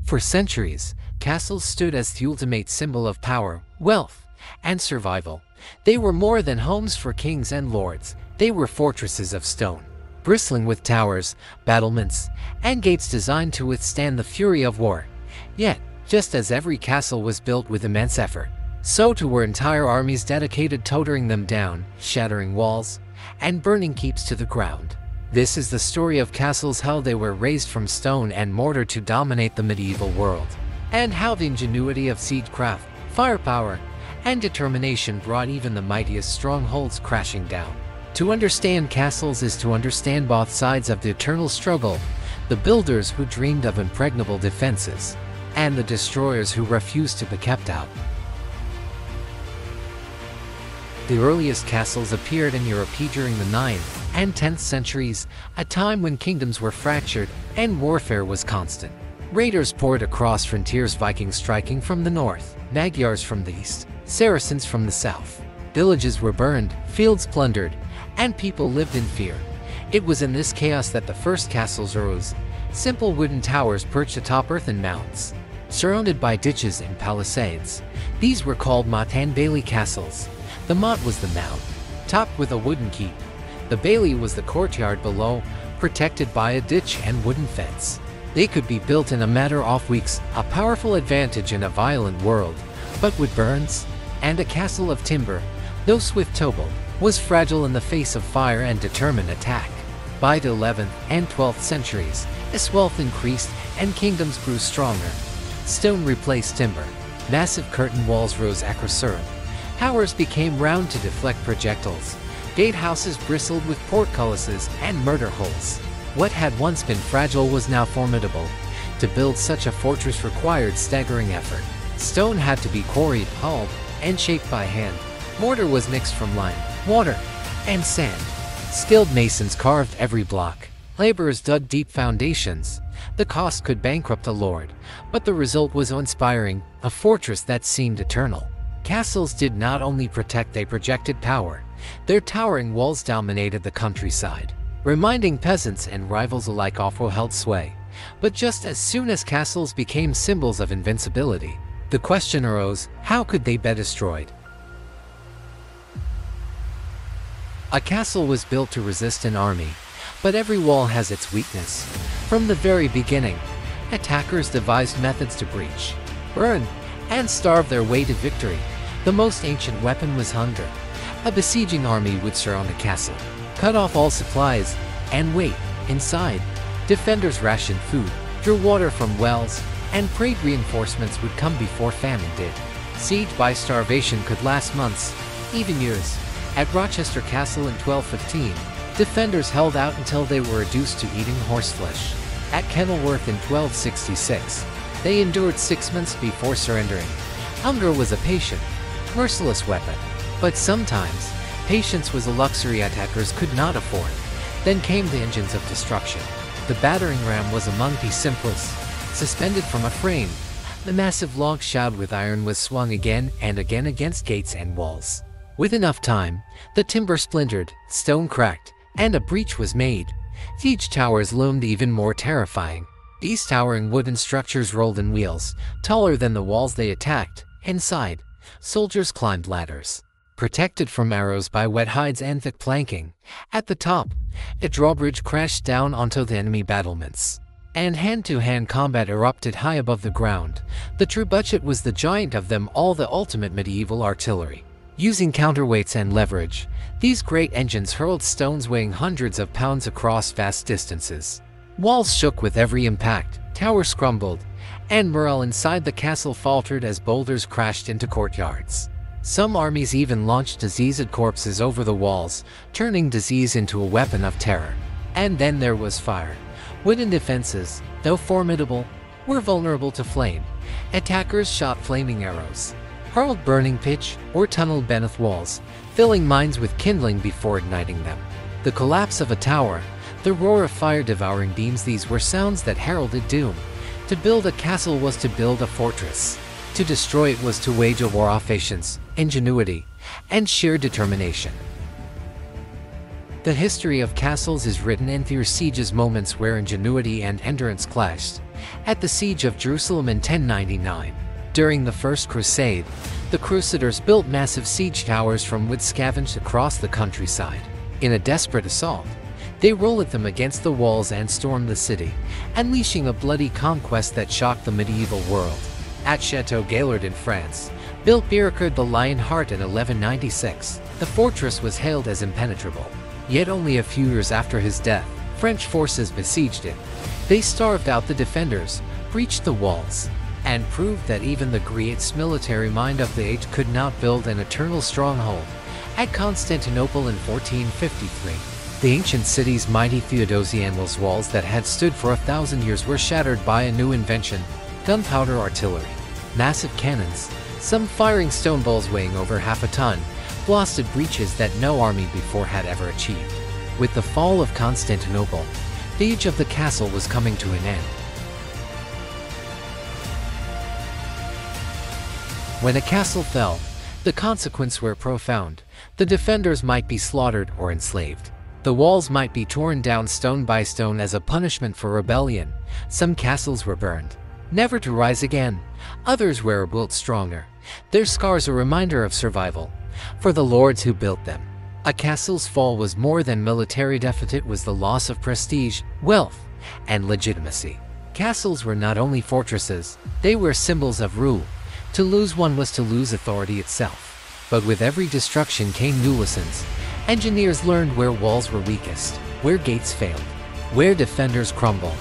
For centuries, castles stood as the ultimate symbol of power, wealth, and survival. They were more than homes for kings and lords. They were fortresses of stone, bristling with towers, battlements, and gates designed to withstand the fury of war. Yet, just as every castle was built with immense effort, so too were entire armies dedicated to tearing them down, shattering walls, and burning keeps to the ground. This is the story of castles, how they were raised from stone and mortar to dominate the medieval world, and how the ingenuity of siegecraft, firepower, and determination brought even the mightiest strongholds crashing down. To understand castles is to understand both sides of the eternal struggle, the builders who dreamed of impregnable defenses, and the destroyers who refused to be kept out. The earliest castles appeared in Europe during the 9th and 10th centuries, a time when kingdoms were fractured and warfare was constant. Raiders poured across frontiers, Vikings striking from the north, Magyars from the east, Saracens from the south. Villages were burned, fields plundered, and people lived in fear. It was in this chaos that the first castles arose, simple wooden towers perched atop earthen mounds, surrounded by ditches and palisades. These were called motte-and-bailey castles. The motte was the mound, topped with a wooden keep. The bailey was the courtyard below, protected by a ditch and wooden fence. They could be built in a matter of weeks, a powerful advantage in a violent world. But with burns, and a castle of timber, though swift-topped, was fragile in the face of fire and determined attack. By the 11th and 12th centuries, as wealth increased and kingdoms grew stronger, stone replaced timber. Massive curtain walls rose across earth. Towers became round to deflect projectiles. Gatehouses bristled with portcullises and murder holes. What had once been fragile was now formidable. To build such a fortress required staggering effort. Stone had to be quarried, hauled, and shaped by hand. Mortar was mixed from lime, water, and sand. Skilled masons carved every block. Laborers dug deep foundations. The cost could bankrupt a lord, but the result was inspiring, a fortress that seemed eternal. Castles did not only protect, they projected power. Their towering walls dominated the countryside, reminding peasants and rivals alike of who held sway. But just as soon as castles became symbols of invincibility, the question arose, how could they be destroyed? A castle was built to resist an army, but every wall has its weakness. From the very beginning, attackers devised methods to breach, burn, and starve their way to victory. The most ancient weapon was hunger. A besieging army would surround a castle, cut off all supplies, and wait inside. Defenders rationed food, drew water from wells, and prayed reinforcements would come before famine did. Siege by starvation could last months, even years. At Rochester Castle in 1215, defenders held out until they were reduced to eating horseflesh. At Kenilworth in 1266, they endured 6 months before surrendering. Hunger was a patient, merciless weapon. But sometimes, patience was a luxury attackers could not afford. Then came the engines of destruction. The battering ram was among the simplest. Suspended from a frame, the massive log shod with iron was swung again and again against gates and walls. With enough time, the timber splintered, stone cracked, and a breach was made. Siege towers loomed even more terrifying. These towering wooden structures rolled in wheels, taller than the walls they attacked. Inside, soldiers climbed ladders, protected from arrows by wet hides and thick planking. At the top, a drawbridge crashed down onto the enemy battlements, and hand-to-hand combat erupted high above the ground. The trebuchet was the giant of them all, the ultimate medieval artillery. Using counterweights and leverage, these great engines hurled stones weighing hundreds of pounds across vast distances. Walls shook with every impact, towers crumbled, and morale inside the castle faltered as boulders crashed into courtyards. Some armies even launched diseased corpses over the walls, turning disease into a weapon of terror. And then there was fire. Wooden defenses, though formidable, were vulnerable to flame. Attackers shot flaming arrows, hurled burning pitch, or tunneled beneath walls, filling mines with kindling before igniting them. The collapse of a tower, the roar of fire devouring beams, these were sounds that heralded doom. To build a castle was to build a fortress. To destroy it was to wage a war of patience, ingenuity, and sheer determination. The history of castles is written in through sieges, moments where ingenuity and endurance clashed. at the Siege of Jerusalem in 1099. During the First Crusade, the Crusaders built massive siege towers from wood scavenged across the countryside. In a desperate assault, they rolled them against the walls and stormed the city, unleashing a bloody conquest that shocked the medieval world. At Château Gaillard in France, built by Richard the Lionheart in 1196, the fortress was hailed as impenetrable. Yet only a few years after his death, French forces besieged it. They starved out the defenders, breached the walls, and proved that even the greatest military mind of the age could not build an eternal stronghold. At Constantinople in 1453, the ancient city's mighty Theodosian walls that had stood for 1,000 years were shattered by a new invention: gunpowder artillery. Massive cannons, some firing stone balls weighing over half a ton, blasted breaches that no army before had ever achieved. With the fall of Constantinople, the age of the castle was coming to an end. When a castle fell, the consequences were profound. The defenders might be slaughtered or enslaved. The walls might be torn down stone by stone as a punishment for rebellion. Some castles were burned, never to rise again. Others were built stronger, their scars a reminder of survival for the lords who built them. A castle's fall was more than military defeat, it was the loss of prestige, wealth, and legitimacy. Castles were not only fortresses, they were symbols of rule. To lose one was to lose authority itself. But with every destruction came new lessons. Engineers learned where walls were weakest, where gates failed, where defenders crumbled.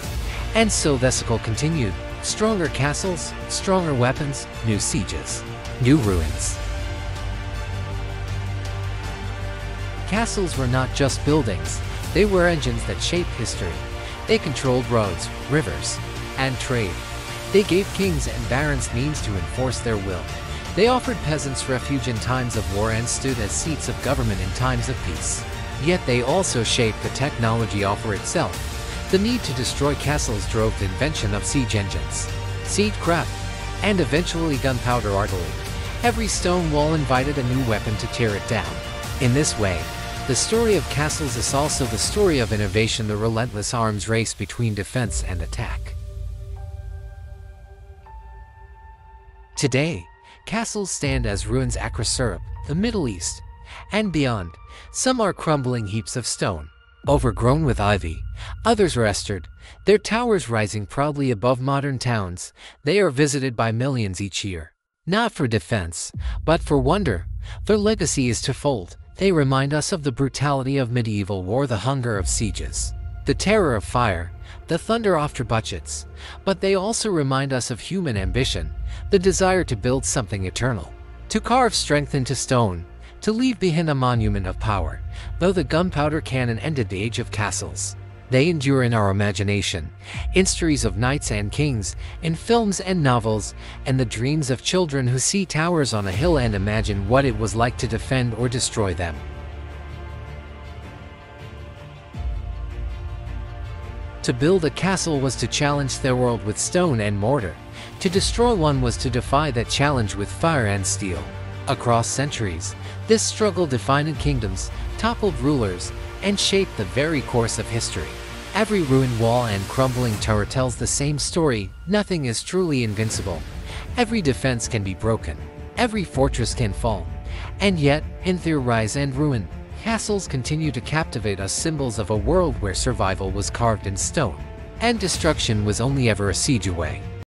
And so the cycle continued. Stronger castles, stronger weapons, new sieges, new ruins. Castles were not just buildings, they were engines that shaped history. They controlled roads, rivers, and trade. They gave kings and barons means to enforce their will. They offered peasants refuge in times of war and stood as seats of government in times of peace. Yet they also shaped the technology offer itself. The need to destroy castles drove the invention of siege engines, siegecraft, and eventually gunpowder artillery. Every stone wall invited a new weapon to tear it down. In this way, the story of castles is also the story of innovation, the relentless arms race between defense and attack. Today, castles stand as ruins across Europe, the Middle East, and beyond. Some are crumbling heaps of stone, overgrown with ivy. Others are restored, their towers rising proudly above modern towns. They are visited by millions each year. Not for defense, but for wonder. Their legacy is twofold. They remind us of the brutality of medieval war, the hunger of sieges, the terror of fire, the thunder of trebuchets. But they also remind us of human ambition, the desire to build something eternal, to carve strength into stone, to leave behind a monument of power. Though the gunpowder cannon ended the age of castles, they endure in our imagination, in stories of knights and kings, in films and novels, and the dreams of children who see towers on a hill and imagine what it was like to defend or destroy them. To build a castle was to challenge the world with stone and mortar. To destroy one was to defy that challenge with fire and steel. Across centuries, this struggle defined kingdoms, toppled rulers, and shaped the very course of history. Every ruined wall and crumbling tower tells the same story. Nothing is truly invincible. Every defense can be broken. Every fortress can fall. And yet, in their rise and ruin, castles continue to captivate us, symbols of a world where survival was carved in stone, and destruction was only ever a siege away.